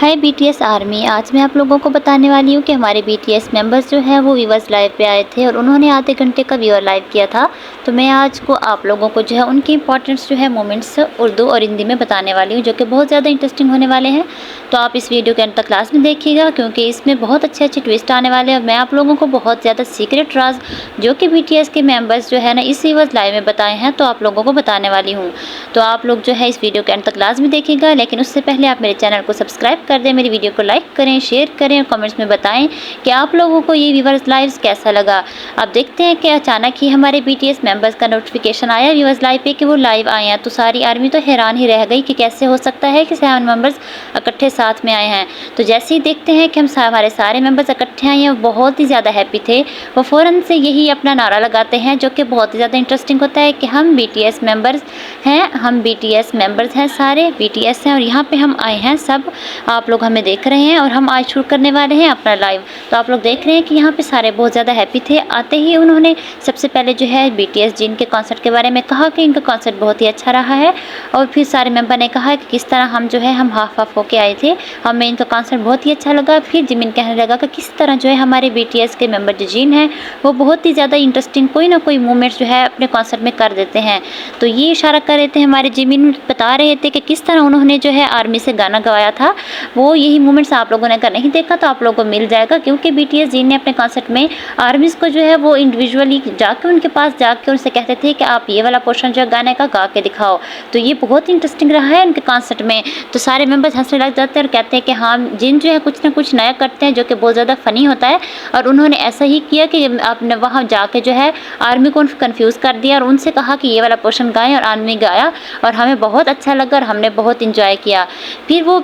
हाय BTS army. आज मैं आप लोगों को बताने वाली हूँ कि हमारे बीटीएस मेंबर्स जो हैं वो व्यूअर्स लाइव पे आए थे और उन्होंने आधे घंटे का व्यूअर लाइव किया था। तो मैं आज को आप लोगों को जो है उनकी इंपॉर्टेंट्स जो है मोमेंट्स उर्दू और हिंदी में बताने वाली हूँ, जो कि बहुत ज़्यादा इंटरेस्टिंग होने वाले हैं। तो आप इस वीडियो के अंत तक क्लास में देखिएगा, क्योंकि इसमें बहुत अच्छे अच्छे ट्विस्ट आने वाले हैं और मैं आप लोगों को बहुत ज़्यादा सीक्रेट राज जो कि बीटीएस के मेंबर्स जो है ना इस व्यूअर्स लाइव में बताए हैं, तो आप लोगों को बताने वाली हूँ। तो आप लोग जो है इस वीडियो के अंत तक क्लास में देखिएगा, लेकिन उससे पहले आप मेरे चैनल को सब्सक्राइब कर दें, मेरी वीडियो को लाइक करें, शेयर करें और कमेंट्स में बताएं कि आप लोगों को ये व्यूअर्स लाइव कैसा लगा। अब देखते हैं कि अचानक ही हमारे बीटीएस मेंबर्स का नोटिफिकेशन आया व्यूअर्स लाइव पे कि वो लाइव आए हैं। तो सारी आर्मी तो हैरान ही रह गई कि कैसे हो सकता है कि 7 मेंबर्स इकट्ठे साथ में आए हैं। तो जैसे ही देखते हैं कि हमारे सारे मेंबर्स इकट्ठे आए हैं, वो बहुत ही ज़्यादा हैप्पी थे। वो फ़ौरन से यही अपना नारा लगाते हैं, जो कि बहुत ही ज़्यादा इंटरेस्टिंग होता है कि हम बीटीएस मेंबर्स हैं, हम बीटीएस मेंबर्स हैं, सारे बीटीएस हैं और यहाँ पे हम आए हैं सब। आप लोग हमें देख रहे हैं और हम आज शुरू करने वाले हैं अपना लाइव। तो आप लोग देख रहे हैं कि यहाँ पे सारे बहुत ज़्यादा हैप्पी थे। आते ही उन्होंने सबसे पहले जो है बीटीएस जिन के कॉन्सर्ट के बारे में कहा कि इनका कॉन्सर्ट बहुत ही अच्छा रहा है, और फिर सारे मेंबर ने कहा कि किस तरह हम जो है हम हाफ हाफ होके आए थे, हमें इनका कॉन्सर्ट बहुत ही अच्छा लगा। फिर जिमिन कहने लगा कि किस तरह जो है हमारे बीटीएस के मेंबर जो जिन हैं वो बहुत ही ज़्यादा इंटरेस्टिंग कोई ना कोई मूवमेंट्स जो है अपने कॉन्सर्ट में कर देते हैं। तो ये इशारा कर रहे थे, हमारे जिमिन बता रहे थे कि किस तरह उन्होंने जो है आर्मी से गाना गवाया था। वो यही मूवमेंट्स आप लोगों ने अगर नहीं देखा तो आप लोगों को मिल जाएगा, क्योंकि बीटीएस जिन ने अपने कॉन्सर्ट में आर्मीज़ को जो है वो इंडिविजुअली जाके उनके पास जाके उनसे कहते थे कि आप ये वाला पोर्शन जो है गाने का गा के दिखाओ। तो ये बहुत इंटरेस्टिंग रहा है उनके कॉन्सर्ट में। तो सारे मेंबर्स हंसने लग जाते हैं और कहते हैं कि हाँ, जिन जो है कुछ ना कुछ नया करते हैं जो कि बहुत ज़्यादा फ़नी होता है। और उन्होंने ऐसा ही किया कि आपने वहाँ जाके जो है आर्मी को कन्फ्यूज़ कर दिया और उनसे कहा कि ये वाला पोर्शन गाएं, और आर्मी गाया और हमें बहुत अच्छा लगा और हमने बहुत इंजॉय किया। फिर वो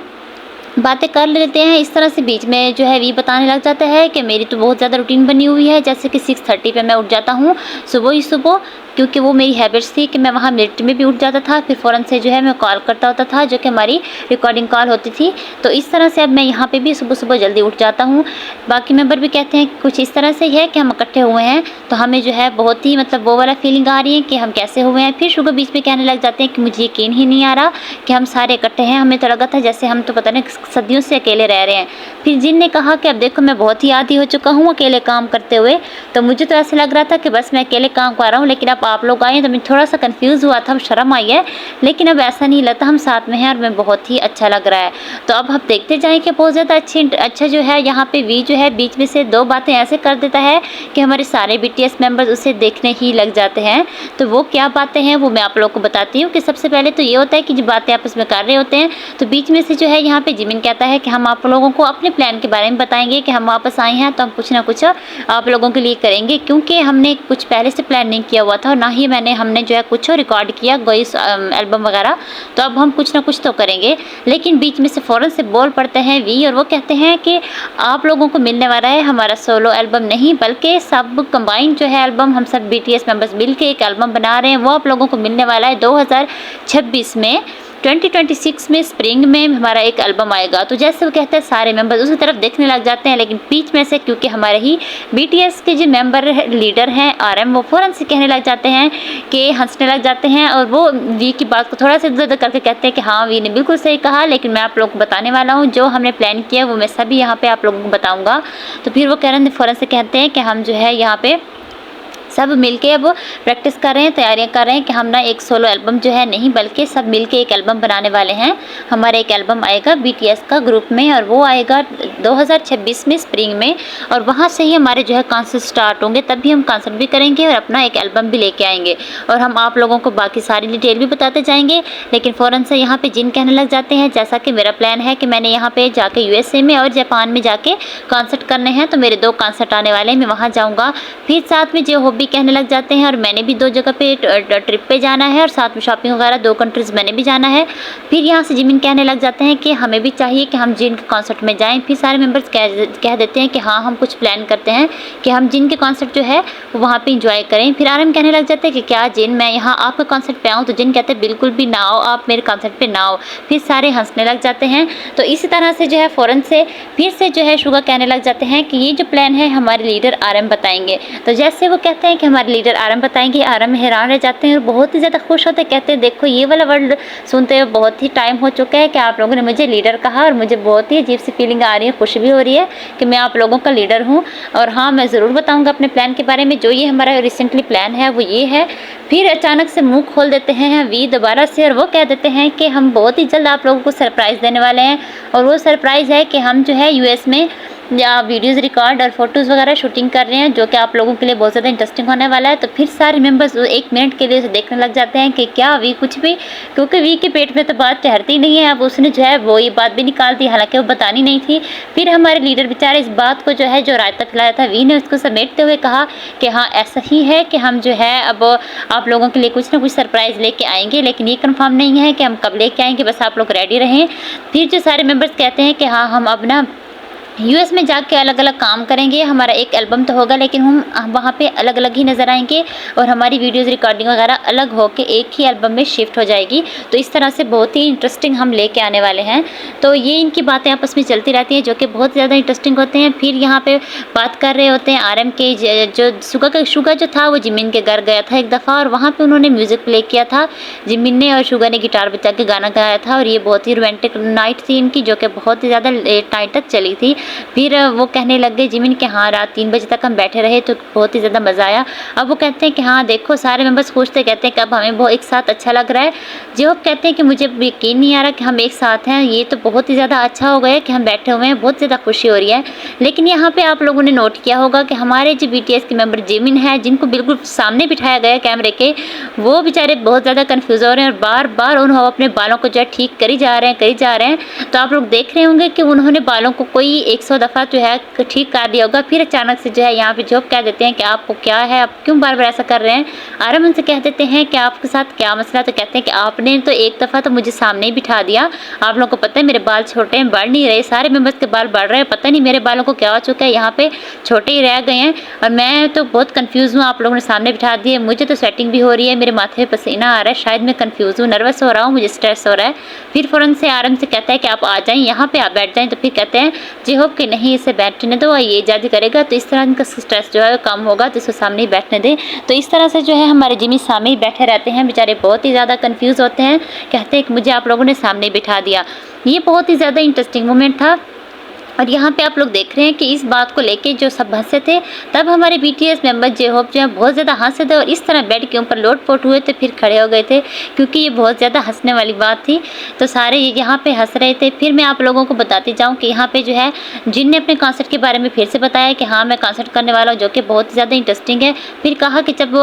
बातें कर लेते हैं इस तरह से, बीच में जो है ये बताने लग जाता है कि मेरी तो बहुत ज़्यादा रूटीन बनी हुई है, जैसे कि 6:30 पे मैं उठ जाता हूँ सुबह ही सुबह, क्योंकि वो मेरी हैबिट्स थी कि मैं वहाँ मिलिट्री में भी उठ जाता था, फिर फ़ौरन से जो है मैं कॉल करता होता था जो कि हमारी रिकॉर्डिंग कॉल होती थी। तो इस तरह से अब मैं यहाँ पे भी सुबह सुबह जल्दी उठ जाता हूँ। बाकी मेंबर भी कहते हैं कुछ इस तरह से है कि हम इकट्ठे हुए हैं तो हमें जो है बहुत ही मतलब वो वाला फीलिंग आ रही है कि हम कैसे हुए हैं। फिर शुगर बीच में कहने लग जाते हैं कि मुझे यकीन ही नहीं आ रहा कि हम सारे इकट्ठे हैं, हमें तो लगा था जैसे हम तो पता नहीं सदियों से अकेले रह रहे हैं। फिर जिन ने कहा कि अब देखो मैं बहुत ही आदी हो चुका हूँ अकेले काम करते हुए, तो मुझे तो ऐसा लग रहा था कि बस मैं अकेले काम कर रहा हूँ, लेकिन अब आप लोग आए तो मैं थोड़ा सा कंफ्यूज हुआ था, शर्म आई है, लेकिन अब ऐसा नहीं लगता, हम साथ में हैं और मैं बहुत ही अच्छा लग रहा है। तो अब हम देखते जाएं कि बहुत ज़्यादा अच्छा जो है यहाँ पे वी जो है बीच में से 2 बातें ऐसे कर देता है कि हमारे सारे बीटीएस मेंबर्स उसे देखने ही लग जाते हैं। तो वो क्या बातें हैं वो मैं आप लोगों को बताती हूँ। कि सबसे पहले तो ये होता है कि जो बातें आपस में कर रहे होते हैं, तो बीच में से जो है यहाँ पे जिमिन कहता है कि हम आप लोगों को अपने प्लान के बारे में बताएंगे कि हम वापस आए हैं तो हम कुछ ना कुछ आप लोगों के लिए करेंगे, क्योंकि हमने कुछ पहले से प्लान नहीं किया हुआ था और ना ही हमने जो है कुछ रिकॉर्ड किया वॉइस एल्बम वगैरह। तो अब हम कुछ ना कुछ तो करेंगे। लेकिन बीच में से फ़ौरन से बोल पड़ते हैं वी और वो कहते हैं कि आप लोगों को मिलने वाला है हमारा सोलो एल्बम नहीं, बल्कि सब कंबाइंड जो है एल्बम, हम सब बीटीएस मेंबर्स मिल के एक एल्बम बना रहे हैं, वो आप लोगों को मिलने वाला है 2026 में, 2026 में स्प्रिंग में हमारा एक एल्बम आएगा। तो जैसे वो कहते हैं सारे मेंबर्स उसकी तरफ देखने लग जाते हैं, लेकिन बीच में से क्योंकि हमारे ही बीटीएस के जो मेंबर लीडर हैं आरएम, वो फ़ौरन से कहने लग जाते हैं कि हंसने लग जाते हैं और वो वी की बात को थोड़ा सा इधर उधर करके कहते हैं कि हाँ वी ने बिल्कुल सही कहा, लेकिन मैं आप लोगों को बताने वाला हूँ जो हमने प्लान किया वो मैं सभी यहाँ पर आप लोगों को बताऊँगा। तो फिर वो फ़ौरन से कहते हैं कि हम जो है यहाँ पर सब मिलके अब प्रैक्टिस कर रहे हैं, तैयारियां कर रहे हैं कि हम ना एक सोलो एल्बम जो है नहीं, बल्कि सब मिलके एक एल्बम बनाने वाले हैं। हमारा एक एल्बम आएगा बीटीएस का ग्रुप में और वो आएगा 2026 में स्प्रिंग में, और वहाँ से ही हमारे जो है कॉन्सर्ट स्टार्ट होंगे, तभी हम कॉन्सर्ट भी करेंगे और अपना एक एल्बम भी लेके आएंगे और हम आप लोगों को बाकी सारी डिटेल भी बताते जाएंगे। लेकिन फ़ौरन से यहाँ पे जिन कहने लग जाते हैं जैसा कि मेरा प्लान है कि मैंने यहाँ पे जाके यूएसए में और जापान में जाके कॉन्सर्ट करने हैं, तो मेरे 2 कॉन्सर्ट आने वाले हैं, मैं वहाँ जाऊँगा। फिर साथ में जो हॉबी कहने लग जाते हैं और मैंने भी 2 जगह पे ट्रिप पे जाना है और साथ में शॉपिंग वगैरह 2 कंट्रीज़ मैंने भी जाना है। फिर यहाँ से जिमिन कहने लग जाते हैं कि हमें भी चाहिए कि हम जिन के कॉन्सर्ट में जाएं। फिर सारे सारे मेंबर्स कह देते हैं कि हाँ हम कुछ प्लान करते हैं कि हम जिन के कॉन्सर्ट जो है वहाँ पे इंजॉय करें। फिर आरएम कहने लग जाते हैं कि क्या जिन मैं यहाँ आपके कॉन्सर्ट पे आऊँ, तो जिन कहते हैं बिल्कुल भी ना आओ, आप मेरे कॉन्सर्ट पे ना आओ। फिर सारे हंसने लग जाते हैं। तो इसी तरह से जो है फ़ौरन से फिर से जो है शुगा कहने लग जाते हैं कि ये जो प्लान है हमारे लीडर आरएम बताएंगे। तो जैसे वो कहते हैं कि हमारे लीडर आरएम बताएंगे, आरएम हैरान रह जाते हैं और बहुत ही ज़्यादा खुश होते हैं। कहते हैं देखो ये वाला वर्ड सुनते हुए बहुत ही टाइम हो चुका है कि आप लोगों ने मुझे लीडर कहा और मुझे बहुत ही अजीब सी फीलिंग आ रही है, खुशी भी हो रही है कि मैं आप लोगों का लीडर हूँ। और हाँ मैं ज़रूर बताऊँगा अपने प्लान के बारे में। जो ये हमारा रिसेंटली प्लान है वो ये है। फिर अचानक से मुंह खोल देते हैं वी दोबारा से और वो कह देते हैं कि हम बहुत ही जल्द आप लोगों को सरप्राइज़ देने वाले हैं। और वो सरप्राइज़ है कि हम जो है यूएस में या वीडियोज़ रिकॉर्ड और फोटोज़ वगैरह शूटिंग कर रहे हैं, जो कि आप लोगों के लिए बहुत ज़्यादा इंटरेस्टिंग होने वाला है। तो फिर सारे मेंबर्स 1 मिनट के लिए उसे देखने लग जाते हैं कि क्या वी कुछ भी, क्योंकि वी के पेट में तो बात ठहरती नहीं है। अब उसने जो है वो ये बात भी निकाल दी, हालांकि वो बतानी नहीं थी। फिर हमारे लीडर बेचारे इस बात को जो है जो रायता खिलाया था वी ने, उसको समेटते हुए कहा कि हाँ ऐसा ही है कि हम जो है अब आप लोगों के लिए कुछ ना कुछ सरप्राइज़ लेके आएंगे, लेकिन ये कंफर्म नहीं है कि हम कब लेके आएंगे, बस आप लोग रेडी रहें। फिर जो सारे मेंबर्स कहते हैं कि हाँ हम अब ना यूएस में जाके अलग अलग काम करेंगे, हमारा एक एल्बम तो होगा लेकिन हम वहाँ पे अलग अलग ही नज़र आएंगे और हमारी वीडियोज़ रिकॉर्डिंग वगैरह अलग होके एक ही एल्बम में शिफ्ट हो जाएगी। तो इस तरह से बहुत ही इंटरेस्टिंग हम लेके आने वाले हैं। तो ये इनकी बातें आपस में चलती रहती हैं जो कि बहुत ज़्यादा इंटरेस्टिंग होते हैं। फिर यहाँ पर बात कर रहे होते हैं आरएम के, जो शुगा जो था वो जिमिन के घर गया था एक दफ़ा और वहाँ पर उन्होंने म्यूज़िक प्ले किया था जिमिन ने, और शुगा ने गिटार बजा के गाना गाया था। और ये बहुत ही रोमांटिक नाइट थी इनकी, जो कि बहुत ही ज़्यादा लेट नाइट तक चली थी। फिर वो कहने लग गए जिमिन के हाँ रात 3 बजे तक हम बैठे रहे तो बहुत ही ज़्यादा मज़ा आया। अब वो कहते हैं कि हाँ देखो सारे मेंबर्स खुश थे, कहते हैं कि अब हमें बहुत एक साथ अच्छा लग रहा है। जो कहते हैं कि मुझे यकीन नहीं आ रहा कि हम एक साथ हैं, ये तो बहुत ही ज़्यादा अच्छा हो गया कि हम बैठे हुए हैं, बहुत ज़्यादा खुशी हो रही है। लेकिन यहाँ पर आप लोगों ने नोट किया होगा कि हमारे जो बीटीएस के मेंबर जिमिन है, जिनको बिल्कुल सामने बिठाया गया कैमरे के, वो बेचारे बहुत ज़्यादा कन्फ्यूज़ हो रहे हैं और बार बार उन्होंने अपने बालों को जो है ठीक करी जा रहे हैं। तो आप लोग देख रहे होंगे कि उन्होंने बालों को कोई 100 दफ़ा जो है ठीक कर दिया होगा। फिर अचानक से जो है यहाँ पे जॉब कह देते हैं कि आपको क्या है, आप क्यों बार बार ऐसा कर रहे हैं। आरएम उनसे कह देते हैं कि आपके साथ क्या मसला, तो कहते हैं कि आपने तो एक दफ़ा तो मुझे सामने ही बिठा दिया, आप लोगों को पता है मेरे बाल छोटे हैं, बढ़ नहीं रहे, सारे मेंबर्स के बाल बढ़ रहे हैं, पता नहीं मेरे बालों को क्या हो चुका है, यहाँ पे छोटे ही रह गए हैं और मैं तो बहुत कन्फ्यूज़ हूँ, आप लोगों ने सामने बिठा दिए, मुझे तो स्वेटिंग भी हो रही है, मेरे माथे पे पसीना आ रहा है, शायद मैं कन्फ्यूज़ हूँ, नर्वस हो रहा हूँ, मुझे स्ट्रेस हो रहा है। फिर फ़ौरन से आरएम से कहता है कि आप आ जाएँ यहाँ पे, आप बैठ जाएँ। तो फिर कहते हैं जी होप कि नहीं इसे बैठने दो, ये जज करेगा तो इस तरह इनका स्ट्रेस जो है कम होगा, तो इसको सामने ही बैठने दें। तो इस तरह से जो है हमारे जिमी सामने ही बैठे रहते हैं, बेचारे बहुत ही ज़्यादा कंफ्यूज होते हैं, कहते हैं कि मुझे आप लोगों ने सामने बिठा दिया। ये बहुत ही ज़्यादा इंटरेस्टिंग मोमेंट था। और यहाँ पे आप लोग देख रहे हैं कि इस बात को लेके जो सब हंसे थे, तब हमारे बीटीएस मेंबर जे होप जो है बहुत ज़्यादा हंसे थे और इस तरह बेड के ऊपर लोट-पोट हुए थे, फिर खड़े हो गए थे क्योंकि ये बहुत ज़्यादा हंसने वाली बात थी। तो सारे यहाँ पे हंस रहे थे। फिर मैं आप लोगों को बताती जाऊँ कि यहाँ पे जो है जिन ने अपने कॉन्सर्ट के बारे में फिर से बताया कि हाँ मैं कॉन्सर्ट करने वाला हूँ, जो कि बहुत ज़्यादा इंटरेस्टिंग है। फिर कहा कि जब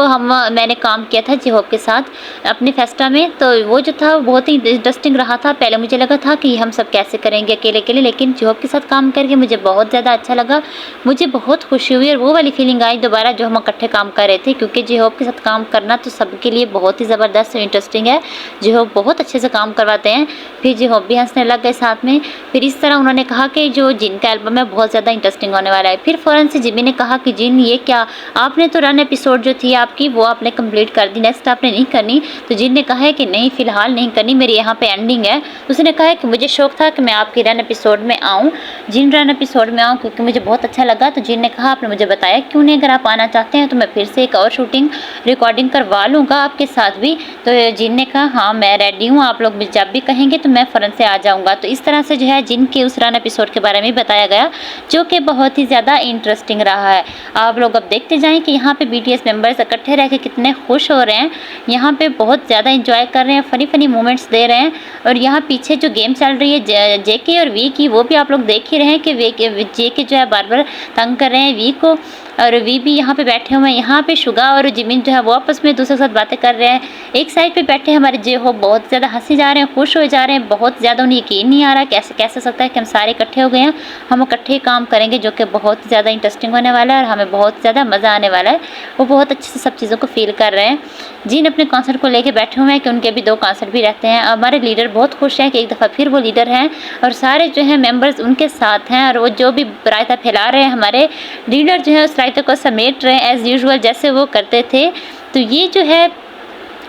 मैंने काम किया था जे होप के साथ अपने फेस्टा में, तो वो जो था बहुत ही इंटरेस्टिंग रहा था। पहले मुझे लगा था कि हम सब कैसे करेंगे अकेले, लेकिन जे होप के साथ काम करके मुझे बहुत ज़्यादा अच्छा लगा, मुझे बहुत खुशी हुई और वो वाली फीलिंग आई दोबारा जो हम इकट्ठे काम कर रहे थे, क्योंकि जे होप के साथ काम करना तो सबके लिए बहुत ही ज़बरदस्त और इंटरेस्टिंग है। जे होप बहुत अच्छे से काम करवाते हैं। फिर जे होप भी हंसने लग गए साथ में। फिर इस तरह उन्होंने कहा कि जो जिन का एल्बम है बहुत ज़्यादा इंटरेस्टिंग होने वाला है। फिर फ़ौरन से जिमी ने कहा कि जिन ये क्या, आपने तो रन एपिसोड जो थी आपकी वो आपने कंप्लीट कर दी, नेक्स्ट आपने नहीं करनी। तो जिन ने कहा है कि नहीं फ़िलहाल नहीं करनी, मेरी यहाँ पे एंडिंग है। उसने कहा है कि मुझे शौक था कि मैं आपकी रन एपिसोड में आऊँ, जिन रन एपिसोड में आऊँ, क्योंकि मुझे बहुत अच्छा लगा। तो जिन ने कहा आपने मुझे बताया क्यों नहीं, अगर आप आना चाहते हैं तो मैं फिर से एक और शूटिंग रिकॉर्डिंग करवा लूँगा आपके साथ भी। तो जिन ने कहा हाँ मैं रेडी हूँ, आप लोग जब भी कहेंगे तो मैं फ़ौरन से आ जाऊँगा। तो इस तरह से जो है जिन के उस रन एपिसोड के बारे में बताया गया, जो कि बहुत ही ज़्यादा इंटरेस्टिंग रहा है। आप लोग अब देखते जाएँ कि यहाँ पे बीटीएस मेंबर्स इकट्ठे रह के कितने खुश हो रहे हैं, यहाँ पे बहुत ज़्यादा इंजॉय कर रहे हैं, फ़नी मोमेंट्स दे रहे हैं। और यहाँ पीछे जो गेम चल रही है जेके और वी की, वो भी आप लोग देख ही रहे हैं कि जेके जो है बार बार तंग कर रहे हैं वी को, और वी भी यहाँ पे बैठे हुए हैं। यहाँ पे शुगा और जिमिन जो है वो आपस में दूसरे के साथ बातें कर रहे हैं। एक साइड पे बैठे हमारे जे हो बहुत ज़्यादा हंसी जा रहे हैं, खुश हो जा रहे हैं, बहुत ज़्यादा उन्हें यकीन नहीं आ रहा कैसे सकता है कि हम सारे इकट्ठे हो गए हैं, हम इकट्ठे काम करेंगे, जो कि बहुत ज़्यादा इंटरेस्टिंग होने वाला है और हमें बहुत ज़्यादा मज़ा आने वाला है। वो बहुत अच्छे से सब चीज़ों को फील कर रहे हैं। जिन अपने कॉन्सर्ट को लेके बैठे हुए हैं कि उनके भी 2 कॉन्सर्ट भी रहते हैं। हमारे लीडर बहुत खुश हैं कि एक दफ़ा फिर वो लीडर हैं और सारे जो है मेंबर्स उनके साथ हैं और वो जो भी रायता फैला रहे हैं, हमारे लीडर जो है उस रायते को समेट रहे हैं एज़ यूजुअल जैसे वो करते थे। तो ये जो है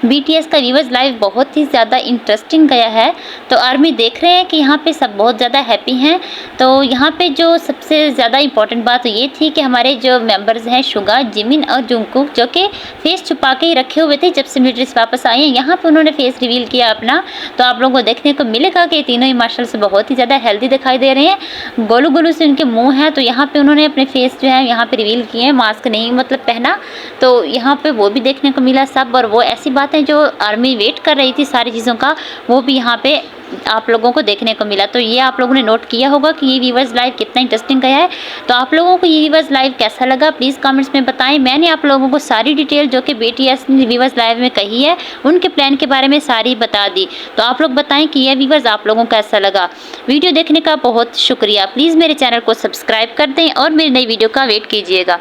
BTS का वीवर्स लाइव बहुत ही ज़्यादा इंटरेस्टिंग गया है। तो आर्मी देख रहे हैं कि यहाँ पे सब बहुत ज़्यादा हैप्पी हैं। तो यहाँ पे जो सबसे ज़्यादा इम्पॉर्टेंट बात तो ये थी कि हमारे जो मेंबर्स हैं सुगा, जिमिन और जंगकुक, जो कि फेस छुपा के ही रखे हुए थे जब से मिलिट्री से वापस आए हैं, यहाँ पे उन्होंने फेस रिवील किया अपना। तो आप लोगों को देखने को मिलेगा कि तीनों ही मार्शल से बहुत ही ज़्यादा हेल्दी दिखाई दे रहे हैं। गोलू गोलू से उनके मुँह है, तो यहाँ पर उन्होंने अपने फेस जो है यहाँ पर रिवील किए हैं, मास्क नहीं मतलब पहना। तो यहाँ पर वो भी देखने को मिला सब, और वो ऐसी बातें जो आर्मी वेट कर रही थी सारी चीज़ों का, वो भी यहाँ पे आप लोगों को देखने को मिला। तो ये आप लोगों ने नोट किया होगा कि ये वीवर्स लाइव कितना इंटरेस्टिंग गया है। तो आप लोगों को ये वीवर्स लाइव कैसा लगा प्लीज़ कमेंट्स में बताएं। मैंने आप लोगों को सारी डिटेल जो कि BTS ने वीवर्स लाइव में कही है, उनके प्लान के बारे में सारी बता दी। तो आप लोग बताएं कि ये वीवर्स आप लोगों को कैसा लगा। वीडियो देखने का बहुत शुक्रिया। प्लीज़ मेरे चैनल को सब्सक्राइब कर दें और मेरी नई वीडियो का वेट कीजिएगा।